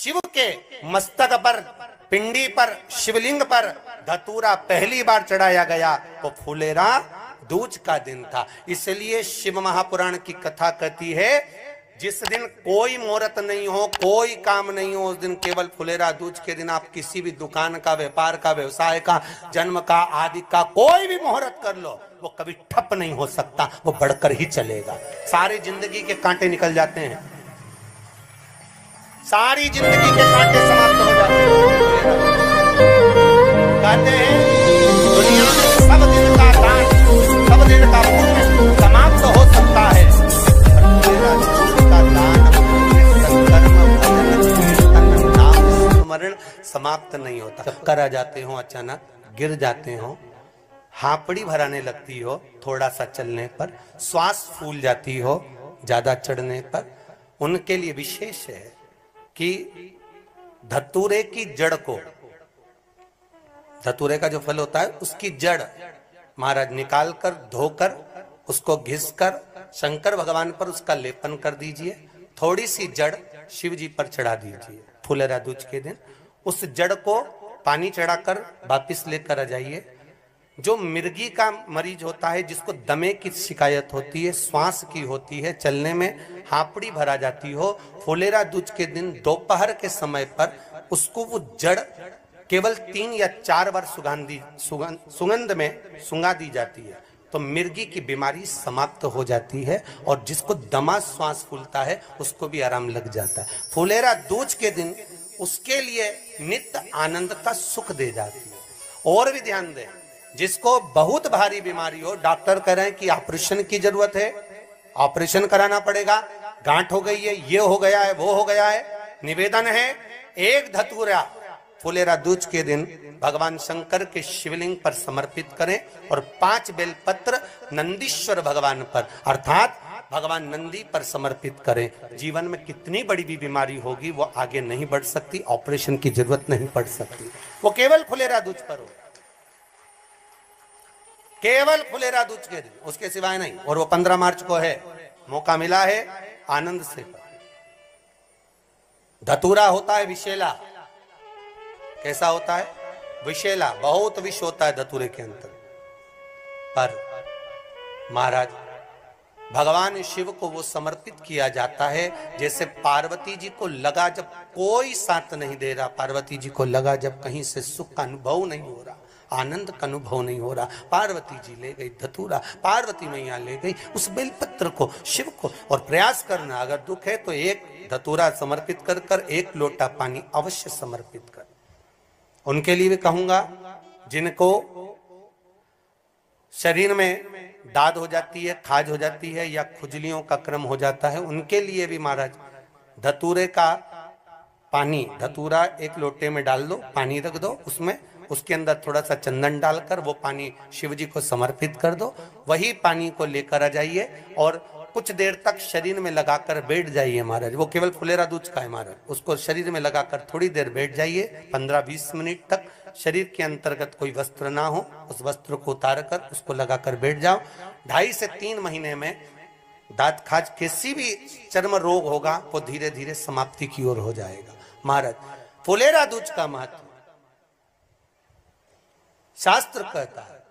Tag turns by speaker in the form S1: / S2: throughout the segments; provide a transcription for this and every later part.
S1: शिव के मस्तक पर, पिंडी पर, शिवलिंग पर धतूरा पहली बार चढ़ाया गया तो फुलेरा दूज का दिन था। इसलिए शिव महापुराण की कथा कहती है जिस दिन कोई मुहूर्त नहीं हो, कोई काम नहीं हो, उस दिन केवल फुलेरा दूज के दिन आप किसी भी दुकान का, व्यापार का, व्यवसाय का, जन्म का, आदि का कोई भी मुहूर्त कर लो, वो कभी ठप नहीं हो सकता, वो बढ़कर ही चलेगा। सारी जिंदगी के कांटे निकल जाते हैं, सारी जिंदगी के कांटे समाप्त हो जाते हैं। कहते हैं दुनिया में सब दिन का दान, सब दिन का पुण्य समाप्त हो सकता है, स्मरण समाप्त नहीं होता। चक्कर आ जाते हो, अचानक गिर जाते हो, हापड़ी भराने लगती हो थोड़ा सा चलने पर, श्वास फूल जाती हो ज्यादा चढ़ने पर, उनके लिए विशेष है कि धतूरे की जड़ को, धतूरे का जो फल होता है उसकी जड़ महाराज निकाल कर, धोकर, उसको घिसकर शंकर भगवान पर उसका लेपन कर दीजिए। थोड़ी सी जड़ शिव जी पर चढ़ा दीजिए फुलेरा दूज के दिन। उस जड़ को पानी चढ़ाकर वापिस लेकर आ जाइए। जो मिर्गी का मरीज होता है, जिसको दमे की शिकायत होती है, श्वास की होती है, चलने में हापड़ी भरा जाती हो, फुलेरा दूज के दिन दोपहर के समय पर उसको वो जड़ केवल 3 या 4 बार सुगंध में सुंगा दी जाती है तो मिर्गी की बीमारी समाप्त हो जाती है, और जिसको दमा श्वास फूलता है उसको भी आराम लग जाता है। फुलेरा दूज के दिन उसके लिए नित्य आनंद का सुख दे जाती है। और भी ध्यान दें, जिसको बहुत भारी बीमारी हो, डॉक्टर कह रहे हैं कि ऑपरेशन की जरूरत है, ऑपरेशन कराना पड़ेगा, गांठ हो गई है, ये हो गया है, वो हो गया है, निवेदन है एक धतूरा फुलेरा दूज के दिन भगवान शंकर के शिवलिंग पर समर्पित करें और 5 बेलपत्र नंदीश्वर भगवान पर अर्थात भगवान नंदी पर समर्पित करें। जीवन में कितनी बड़ी भी बीमारी होगी वो आगे नहीं बढ़ सकती, ऑपरेशन की जरूरत नहीं पड़ सकती, वो केवल फुलेरा दूज पर हो, केवल फुलेरा दूज के दिन, उसके सिवाय नहीं। और वो 15 मार्च को है, मौका मिला है, आनंद से। धतूरा होता है विशेला। कैसा होता है? विशेला। बहुत विष होता है धतूरे के अंदर। पर महाराज भगवान शिव को वो समर्पित किया जाता है जैसे पार्वती जी को लगा, जब कोई साथ नहीं दे रहा, पार्वती जी को लगा जब कहीं से सुख का अनुभव नहीं हो रहा, आनंद का अनुभव नहीं हो रहा, पार्वती जी ले गई धतूरा, पार्वती मैया ले गई उस बेलपत्र को, शिव को। और प्रयास करना, अगर दुख है तो एक धतूरा समर्पित कर कर 1 लोटा पानी अवश्य समर्पित कर। उनके लिए भी कहूंगा जिनको शरीर में दाद हो जाती है, खाज हो जाती है या खुजलियों का क्रम हो जाता है, उनके लिए भी महाराज धतूरे का पानी, धतूरा 1 लोटे में डाल दो, पानी रख दो, उसमें उसके अंदर थोड़ा सा चंदन डालकर वो पानी शिव जी को समर्पित कर दो। वही पानी को लेकर आ जाइए और कुछ देर तक शरीर में लगाकर बैठ जाइए महाराज। वो केवल फुलेरा दूज का है महाराज, उसको शरीर में लगाकर थोड़ी देर बैठ जाइए, 15-20 मिनट तक। शरीर के अंतर्गत कोई वस्त्र ना हो, उस वस्त्र को उतार कर उसको लगाकर बैठ जाओ। 2.5 से 3 महीने में दांत खाज, किसी भी चर्म रोग होगा वो धीरे धीरे समाप्ति की ओर हो जाएगा। महाराज फुलेरा दूज का महत्व शास्त्र कहता है,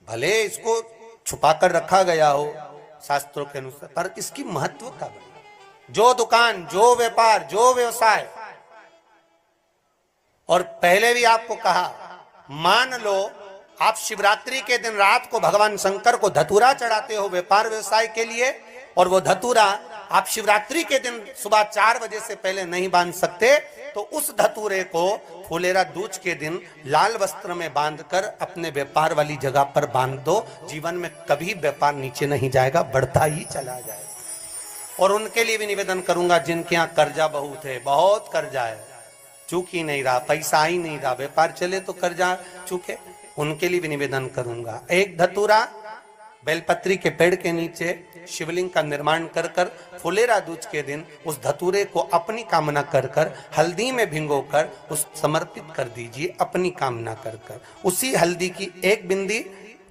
S1: भले इसको छुपा कर रखा गया हो शास्त्रों के अनुसार, पर इसकी महत्व का जो दुकान, जो व्यापार, जो व्यवसाय, और पहले भी आपको कहा, मान लो आप शिवरात्रि के दिन रात को भगवान शंकर को धतूरा चढ़ाते हो व्यापार व्यवसाय के लिए, और वो धतूरा आप शिवरात्रि के दिन सुबह 4 बजे से पहले नहीं बांध सकते, तो उस धतूरे को फुलेरा दूज के दिन लाल वस्त्र में बांधकर अपने व्यापार वाली जगह पर बांध दो। जीवन में कभी व्यापार नीचे नहीं जाएगा, बढ़ता ही चला जाएगा। और उनके लिए भी निवेदन करूंगा जिनके यहाँ कर्जा बहुत है, बहुत कर्जा है, चूक ही नहीं रहा, पैसा ही नहीं रहा, व्यापार चले तो कर्जा चूके, उनके लिए भी निवेदन करूंगा। 1 धतूरा बेलपत्री के पेड़ के नीचे शिवलिंग का निर्माण कर कर फुलेरा दूज के दिन उस धतूरे को अपनी कामना कर कर हल्दी में भिगोकर उस समर्पित कर दीजिए, अपनी कामना कर कर। उसी हल्दी की 1 बिंदी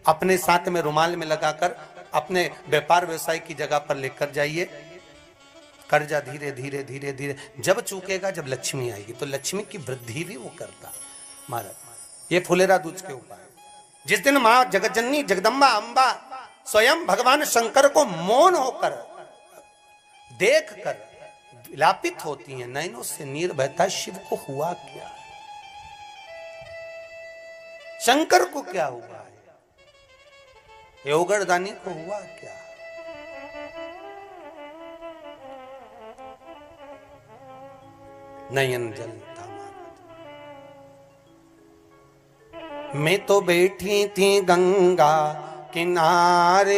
S1: अपने साथ में रुमाल में लगाकर अपने व्यापार व्यवसाय की जगह पर लेकर जाइए। कर्जा धीरे धीरे धीरे धीरे जब चूकेगा, जब लक्ष्मी आएगी तो लक्ष्मी की वृद्धि भी वो करता महाराज। ये फुलेरा दूज के उपाय। जिस दिन मां जगतजननी जगदम्बा अंबा स्वयं भगवान शंकर को मौन होकर देख कर विलापित होती हैं, नैनों से नीर बहता, शिव को हुआ क्या, शंकर को क्या हुआ है, योगरदानी को हुआ क्या। नयन जलता मैं तो बैठी थी गंगा किनारे,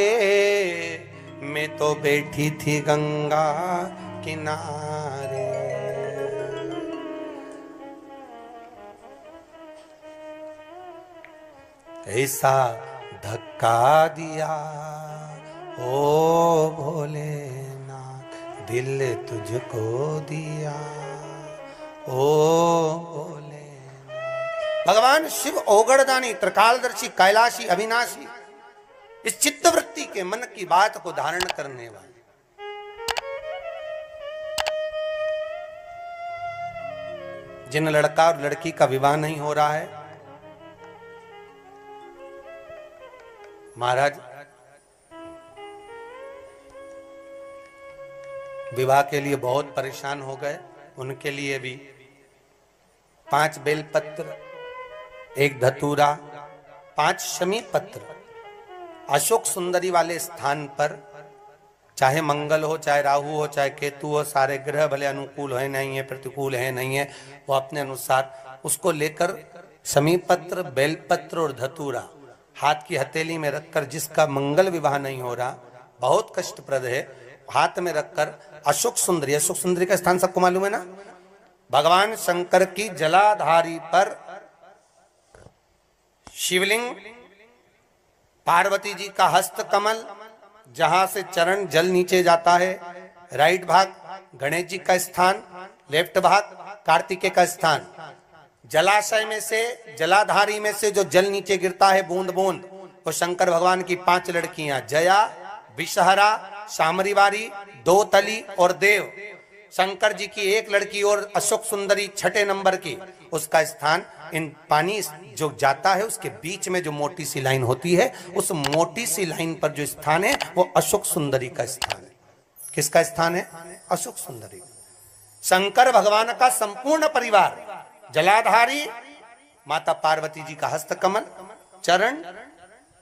S1: मैं तो बैठी थी गंगा किनारे, ऐसा धक्का दिया ओ भोलेनाथ, दिल तुझको दिया ओ भोले। भगवान शिव ओगड़दानी, त्रिकालदर्शी, कैलाशी, अविनाशी, इस चित्तवृत्ति के मन की बात को धारण करने वाले। जिन लड़का और लड़की का विवाह नहीं हो रहा है, महाराज विवाह के लिए बहुत परेशान हो गए, उनके लिए भी 5 बेलपत्र, 1 धतूरा, 5 शमी पत्र अशोक सुंदरी वाले स्थान पर, चाहे मंगल हो, चाहे राहु हो, चाहे केतु हो, सारे ग्रह भले अनुकूल है नहीं है, प्रतिकूल है नहीं है, वो अपने अनुसार उसको लेकर शमी पत्र, बेलपत्र और धतूरा हाथ की हथेली में रखकर, जिसका मंगल विवाह नहीं हो रहा, बहुत कष्टप्रद है, हाथ में रखकर अशोक सुंदरी, अशोक सुंदरी का स्थान सबको मालूम है ना, भगवान शंकर की जलाधारी पर शिवलिंग, पार्वती जी का हस्त कमल, जहां से चरण जल नीचे जाता है, राइट भाग गणेश जी का स्थान, लेफ्ट भाग कार्तिकेय का स्थान। जलाशय में से, जलाधारी में से जो जल नीचे गिरता है बूंद बूंद, वो शंकर भगवान की 5 लड़कियां, जया, विषहरा, शामरीवारी, दोतली और देव। शंकर जी की 1 लड़की और अशोक सुंदरी 6ठे नंबर की, उसका स्थान, इन पानी जो जाता है उसके बीच में जो मोटी सी लाइन होती है, उस मोटी सी लाइन पर जो स्थान है वो अशोक सुंदरी का स्थान है। किसका स्थान है? अशोक सुंदरी। शंकर भगवान का संपूर्ण परिवार, जलाधारी माता पार्वती जी का हस्तकमल, चरण,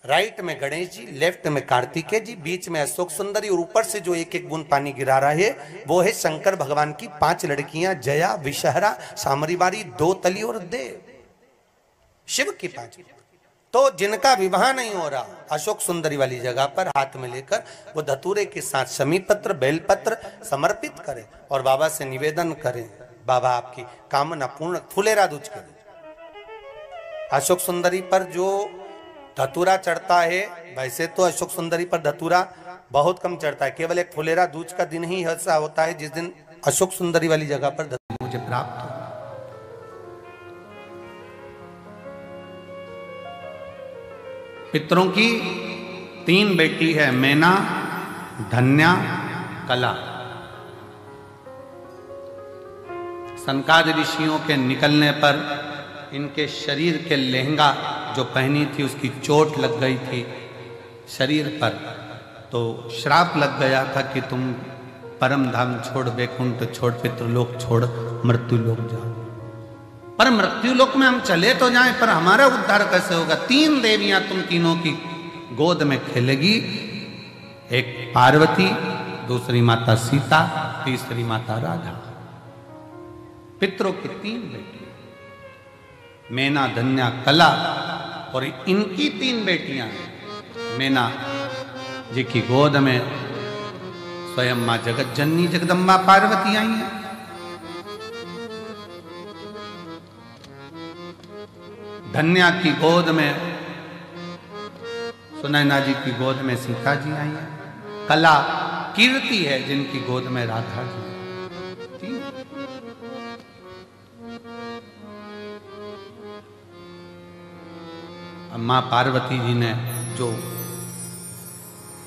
S1: राइट में गणेश जी, लेफ्ट में कार्तिकेय जी, बीच में अशोक सुंदरी, और ऊपर से जो 1-1 बूंद पानी गिरा रहा है वो है शंकर भगवान की 5 लड़कियां, जया, विषहरा, शामरीवारी, दोतली और देव। शिव की 5। तो जिनका विवाह नहीं हो रहा, अशोक सुंदरी वाली जगह पर हाथ में लेकर वो धतूरे के साथ शमी पत्र, बेलपत्र समर्पित करें और बाबा से निवेदन करें, बाबा आपकी कामना पूर्ण। फुलेरा दूज के अशोक सुंदरी पर जो धतूरा चढ़ता है, वैसे तो अशोक सुंदरी पर धतूरा बहुत कम चढ़ता है, केवल एक फुलेरा दूज का दिन ही ऐसा होता है जिस दिन अशोक सुंदरी वाली जगह पर धतूरा मुझे प्राप्त हो। पितरों की 3 बेटी है, मैना, धन्या, कला। सनकादि ऋषियों के निकलने पर इनके शरीर के लहंगा जो पहनी थी उसकी चोट लग गई थी शरीर पर, तो श्राप लग गया था कि तुम परम धाम छोड़, वैकुंठ छोड़, पितृलोक छोड़, मृत्यु लोक जाओ। पर मृत्यु लोक में हम चले तो जाएं, पर हमारा उद्धार कैसे होगा? 3 देवियां तुम तीनों की गोद में खेलेगी, एक पार्वती, दूसरी माता सीता, तीसरी माता राधा। पितरों की 3 बेटी, मैना, धन्या, कला, और इनकी 3 बेटियां हैं। मैना जी की गोद में स्वयं मां जगत जननी जगदम्बा पार्वती आई हैं। धन्या की गोद में सुनैना जी की गोद में सीता जी आई हैं। कला कीर्ति है जिनकी गोद में राधा जी। मां पार्वती जी ने जो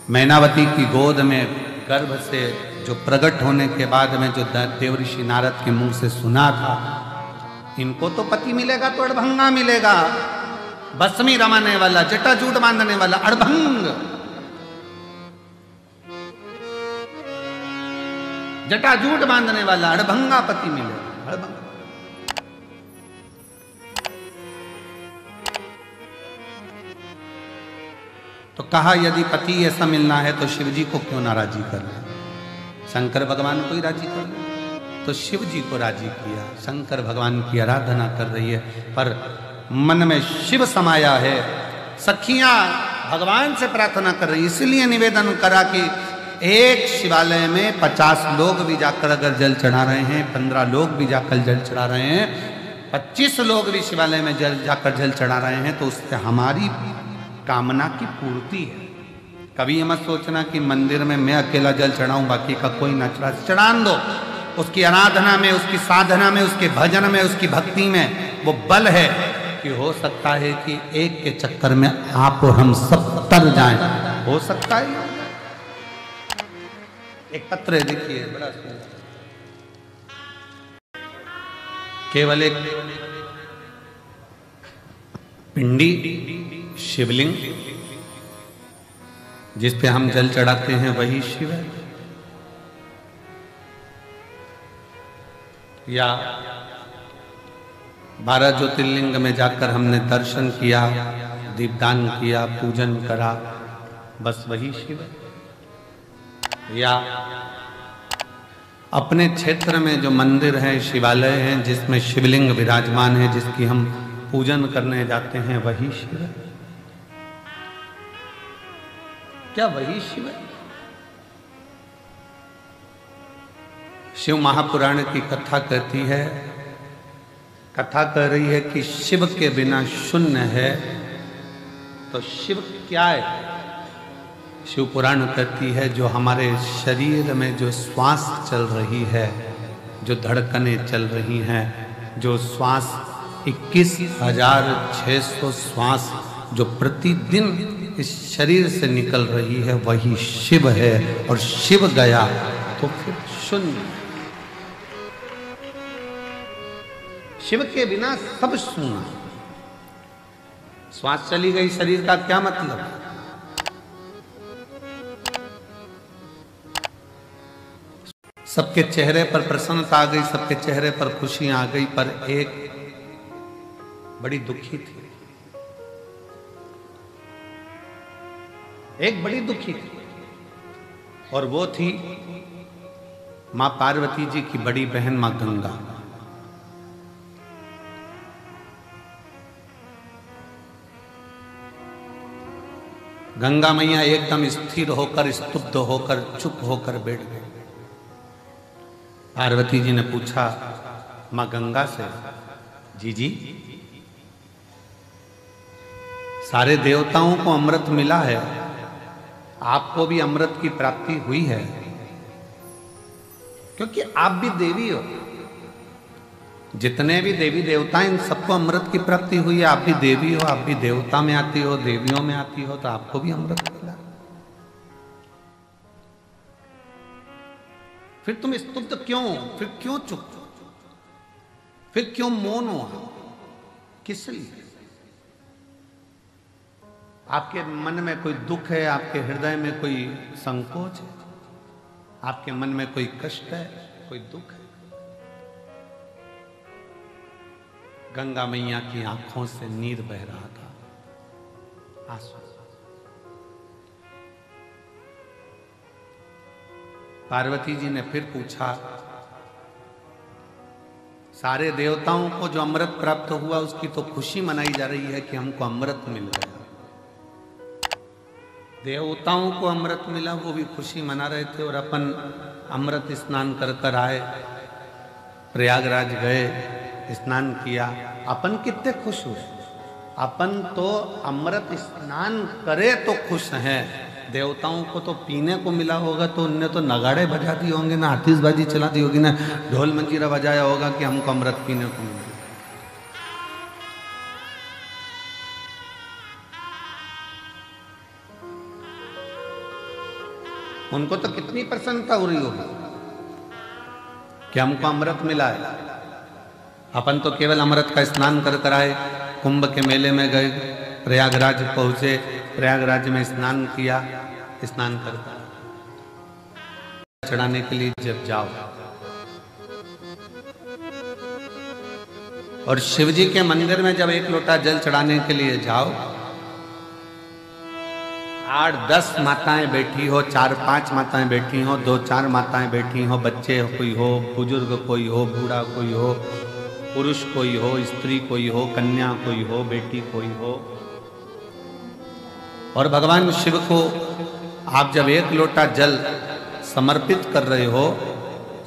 S1: मैनावती की गोद में गर्भ से जो प्रकट होने के बाद में जो देवऋषि नारद के मुंह से सुना था, इनको तो पति मिलेगा तो अड़भंगा मिलेगा, भस्मी रमाने वाला, जटाजूट बांधने वाला अड़भंग, जटाजूट बांधने वाला अड़भंगा पति मिलेगा, अड़भंगा। तो कहा यदि पति ऐसा मिलना है तो शिव जी को क्यों ना राजी कर ले, शंकर भगवान को ही राजी कर ले। तो शिव जी को राजी किया, शंकर भगवान की आराधना कर रही है, पर मन में शिव समाया है। सखियां भगवान से प्रार्थना कर रही, इसलिए निवेदन करा कि एक शिवालय में 50 लोग भी जाकर अगर जल चढ़ा रहे हैं, 15 लोग भी जाकर जल चढ़ा रहे हैं, 25 लोग भी शिवालय में जाकर जल चढ़ा रहे हैं, तो उससे हमारी कामना की पूर्ति है। कभी ये मत सोचना कि मंदिर में मैं अकेला जल चढ़ाऊं, बाकी का कोई ना चढ़ा, चढ़ान दो। उसकी आराधना में, उसकी साधना में, उसके भजन में, उसकी भक्ति में वो बल है कि हो सकता है कि एक के चक्कर में आप और हम सब तर जाएं, हो सकता है। एक पत्र है, देखिए, बड़ा केवल एक पिंडी शिवलिंग जिस पे हम जल चढ़ाते हैं वही शिव है, या 12 ज्योतिर्लिंग में जाकर हमने दर्शन किया, दीपदान किया, पूजन करा, बस वही शिव है। या अपने क्षेत्र में जो मंदिर है, शिवालय है, जिसमें शिवलिंग विराजमान है, जिसकी हम पूजन करने जाते हैं, वही शिव है। क्या वही शिव है? शिव महापुराण की कथा कहती है, कथा कह रही है कि शिव के बिना शून्य है, तो शिव क्या है? शिव पुराण कहती है जो हमारे शरीर में जो श्वास चल रही है, जो धड़कनें चल रही हैं, जो श्वास 21,600 श्वास जो प्रतिदिन इस शरीर से निकल रही है, वही शिव है। और शिव गया तो फिर शून्य। शिव के बिना सब शून्य। श्वास चली गई, शरीर का क्या मतलब? सबके चेहरे पर प्रसन्नता आ गई, सबके चेहरे पर खुशियां आ गई, पर एक बड़ी दुखी थी, एक बड़ी दुखी थी, और वो थी मां पार्वती जी की बड़ी बहन मां गंगा। गंगा मैया एकदम स्थिर होकर, स्तब्ध होकर, चुप होकर बैठ गई। पार्वती जी ने पूछा मां गंगा से, जी सारे देवताओं को अमृत मिला है, आपको भी अमृत की प्राप्ति हुई है, क्योंकि आप भी देवी हो। जितने भी देवी देवता हैं, इन सबको अमृत की प्राप्ति हुई है। आप भी देवी हो, आप भी देवता में आती हो, देवियों में आती हो, तो आपको भी अमृत मिला। फिर तुम स्तुब्ध क्यों? फिर क्यों चुप? फिर क्यों मौन हो? किस लिए? आपके मन में कोई दुख है, आपके हृदय में कोई संकोच है, आपके मन में कोई कष्ट है, कोई दुख है? गंगा मैया की आंखों से नीर बह रहा था, आंसू। पार्वती जी ने फिर पूछा, सारे देवताओं को जो अमृत प्राप्त हुआ उसकी तो खुशी मनाई जा रही है कि हमको अमृत मिल गया। देवताओं को अमृत मिला, वो भी खुशी मना रहे थे, और अपन अमृत स्नान कर कर आए, प्रयागराज गए, स्नान किया, अपन कितने खुश हुए। अपन तो अमृत स्नान करे तो खुश हैं, देवताओं को तो पीने को मिला होगा तो उनने तो नगाड़े बजा दिए होंगे, ना आतिशबाजी चला दी होगी, ना ढोल मंजीरा बजाया होगा कि हमको अमृत पीने को मिला। उनको तो कितनी प्रसन्नता हो रही होगी कि हमको अमृत मिला है। अपन तो केवल अमृत का स्नान कर कर आए, कुंभ के मेले में गए, प्रयागराज पहुंचे, प्रयागराज में स्नान किया, स्नान करता चढ़ाने के लिए जब जाओ और शिवजी के मंदिर में जब एक लोटा जल चढ़ाने के लिए जाओ, 8-10 माताएं बैठी हो, 4-5 माताएं बैठी हो, 2-4 माताएं बैठी हो, बच्चे कोई हो, बुजुर्ग कोई हो, बूढ़ा कोई हो, पुरुष कोई हो, स्त्री कोई हो, कन्या कोई हो, बेटी कोई हो, और भगवान शिव को आप जब एक लोटा जल समर्पित कर रहे हो,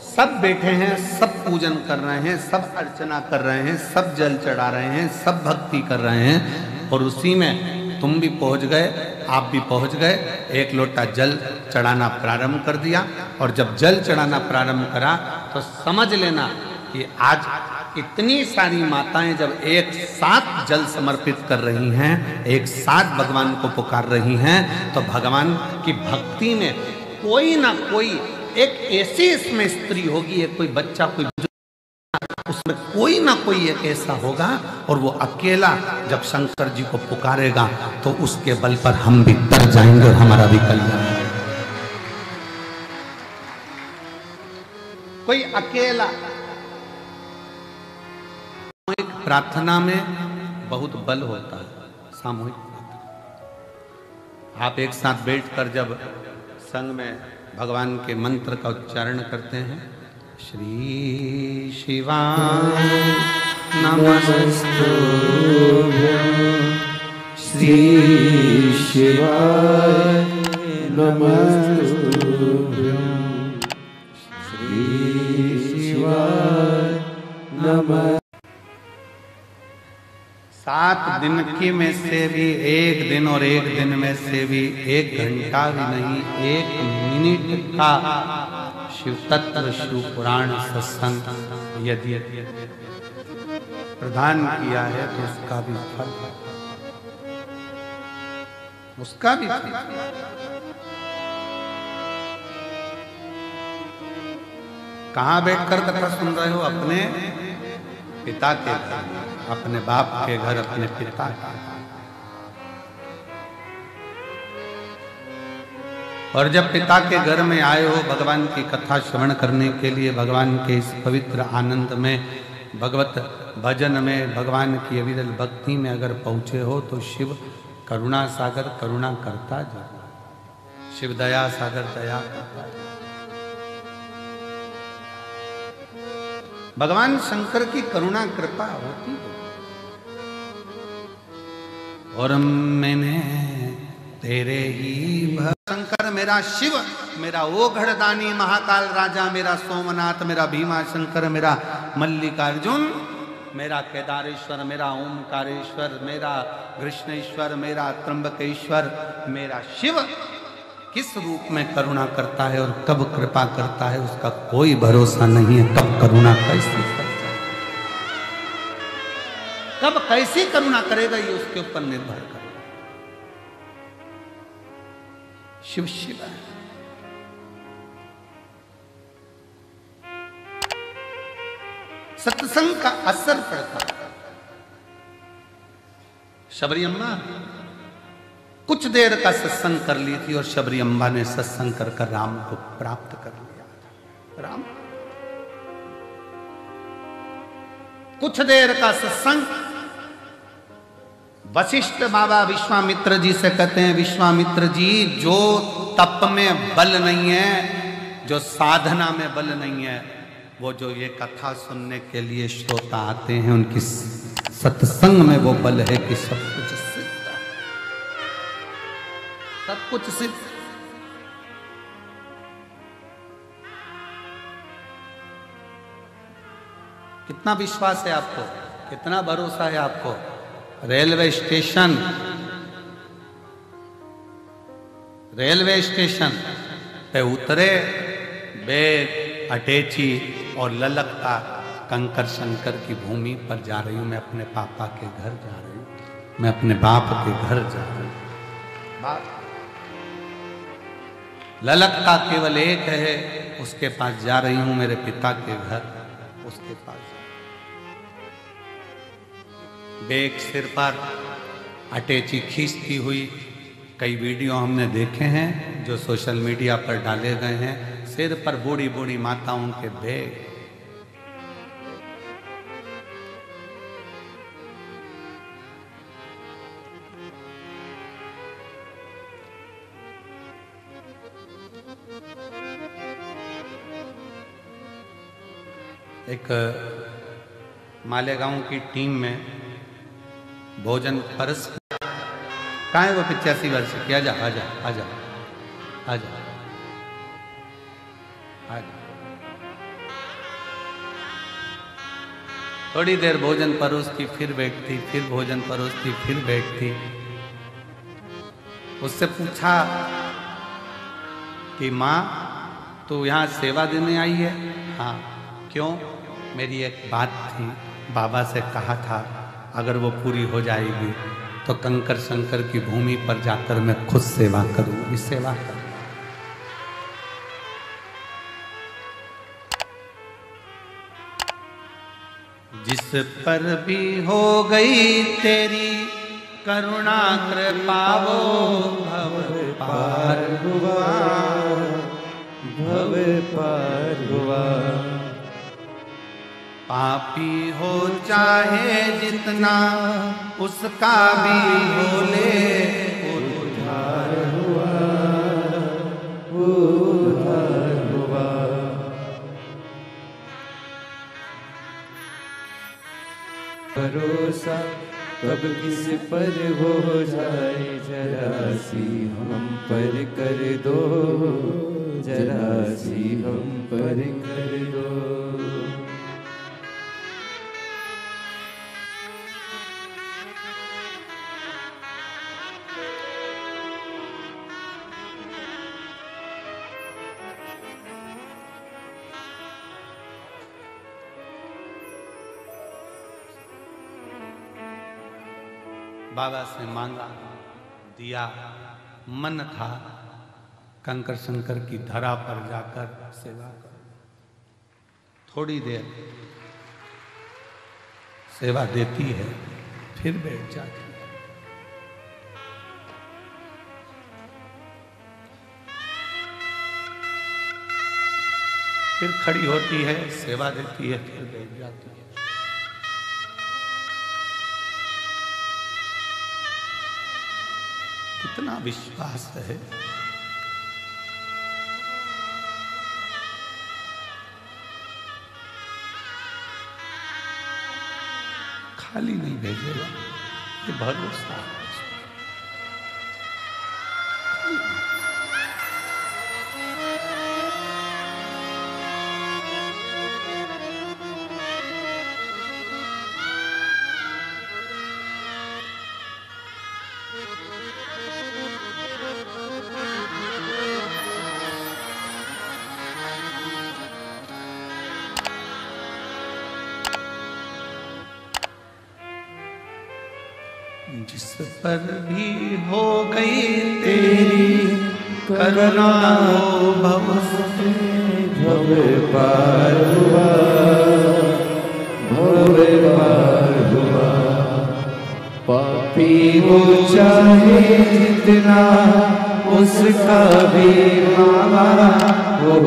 S1: सब बैठे हैं, सब पूजन कर रहे हैं, सब अर्चना कर रहे हैं, सब जल चढ़ा रहे हैं, सब भक्ति कर रहे हैं, और उसी में तुम भी पहुंच गए, आप भी पहुंच गए, एक लोटा जल चढ़ाना प्रारंभ कर दिया। और जब जल चढ़ाना प्रारंभ करा तो समझ लेना कि आज इतनी सारी माताएं जब एक साथ जल समर्पित कर रही हैं, एक साथ भगवान को पुकार रही हैं, तो भगवान की भक्ति में कोई ना कोई एक ऐसी इसमें स्त्री होगी, एक कोई बच्चा, कोई उसमें कोई ना कोई एक ऐसा होगा, और वो अकेला जब शंकर जी को पुकारेगा तो उसके बल पर हम भी तर जाएंगे और हमारा भी कल्याण। कोई अकेला। सामूहिक प्रार्थना में बहुत बल होता है। सामूहिक प्रार्थना, आप एक साथ बैठकर जब संग में भगवान के मंत्र का उच्चारण करते हैं, श्री शिवाय नमस्तुभ्यं,
S2: श्री शिवाय नमस्तुभ्यं, श्री शिवाय नमः।
S1: 7 दिन की में से भी एक दिन, और एक दिन में से भी 1 घंटा भी नहीं, 1 मिनट का शिव तत्व, शिव पुराण सत्संग यदि प्रदान किया है तो उसका भी फल, उसका भी फल। कहां बैठकर कथा सुन रहे हो? अपने पिता के घर, अपने बाप के घर, अपने पिता के। और जब पिता के घर में आए हो भगवान की कथा श्रवण करने के लिए, भगवान के इस पवित्र आनंद में, भगवत भजन में, भगवान की अविरल भक्ति में अगर पहुंचे हो तो शिव करुणा सागर करुणा करता जरूर, शिव दया सागर दया करता। भगवान शंकर की करुणा कृपा होती है। और मैंने तेरे ही शंकर, मेरा शिव, मेरा वो घड़दानी महाकाल राजा, मेरा सोमनाथ, मेरा भीमा शंकर, मेरा मल्लिकार्जुन, मेरा केदारेश्वर, मेरा ओमकारेश्वर, मेरा कृष्णेश्वर, मेरा त्र्यंबकेश्वर, मेरा शिव किस रूप में करुणा करता है और कब कृपा करता है उसका कोई भरोसा नहीं है। कब करुणा कैसी करता है, कब कैसी करुणा करेगा, ये उसके ऊपर निर्भर कर। शिव शिव है। सत्संग का असर पड़ता है। शबरी अम्मा कुछ देर का सत्संग कर ली थी और शबरी अम्बा ने सत्संग कर कर राम को प्राप्त कर लिया था। राम कुछ देर का सत्संग वशिष्ठ बाबा विश्वामित्र जी से कहते हैं, विश्वामित्र जी, जो तप में बल नहीं है, जो साधना में बल नहीं है, वो जो ये कथा सुनने के लिए श्रोता आते हैं, उनकी सत्संग में वो बल है कि सब कुछ सिद्ध है, सब कुछ सिद्ध। कितना विश्वास है आपको, कितना भरोसा है आपको? रेलवे स्टेशन पे उतरे, बैग अटैची और ललकता कंकर शंकर की भूमि पर जा रही हूं, मैं अपने पापा के घर जा रही हूं, मैं अपने बाप के घर जा रही हूं। ललकता केवल एक है, उसके पास जा रही हूं, मेरे पिता के घर, उसके पास। बेग सिर पर, अटैची खींचती हुई, कई वीडियो हमने देखे हैं जो सोशल मीडिया पर डाले गए हैं। सिर पर बूढ़ी बूढ़ी माताओं के बेग, एक मालेगांव की टीम में भोजन परस, कहाँ है वो 85 वर्ष की? आजा आजा आजा आजा आजा। थोड़ी देर भोजन परोसती, फिर बैठती, फिर भोजन परोसती, फिर बैठती। उससे पूछा कि माँ तू यहाँ सेवा देने आई है? हाँ। क्यों? मेरी एक बात थी, बाबा से कहा था अगर वो पूरी हो जाएगी तो कंकर शंकर की भूमि पर जाकर मैं खुद सेवा करूंगी। सेवा कर, जिस पर भी हो गई तेरी करुणा कृपा वो भव पार हुआ,
S2: भव पार हुआ।
S1: पापी हो चाहे जितना उसका भी बोले
S2: उद्धार हुआ, उद्धार हुआ। भरोसा कब किस पर हो जाए, जरा सी हम पर कर दो, जरा सी हम पर कर दो।
S1: बाबा से मांगा, दिया, मन था कंकर शंकर की धरा पर जाकर सेवा कर। थोड़ी देर सेवा देती है, फिर बैठ जाती है। फिर खड़ी होती है, सेवा देती है, फिर बैठ जाती है। कितना विश्वास है। खाली नहीं भेजेगा, ये भरोसा है। जिस पर भी हो गई तेरी करुणा वो भव
S2: भव पार हुआ, भव पार हुआ। पापी हो चाहे जितना उसका भी मामा वो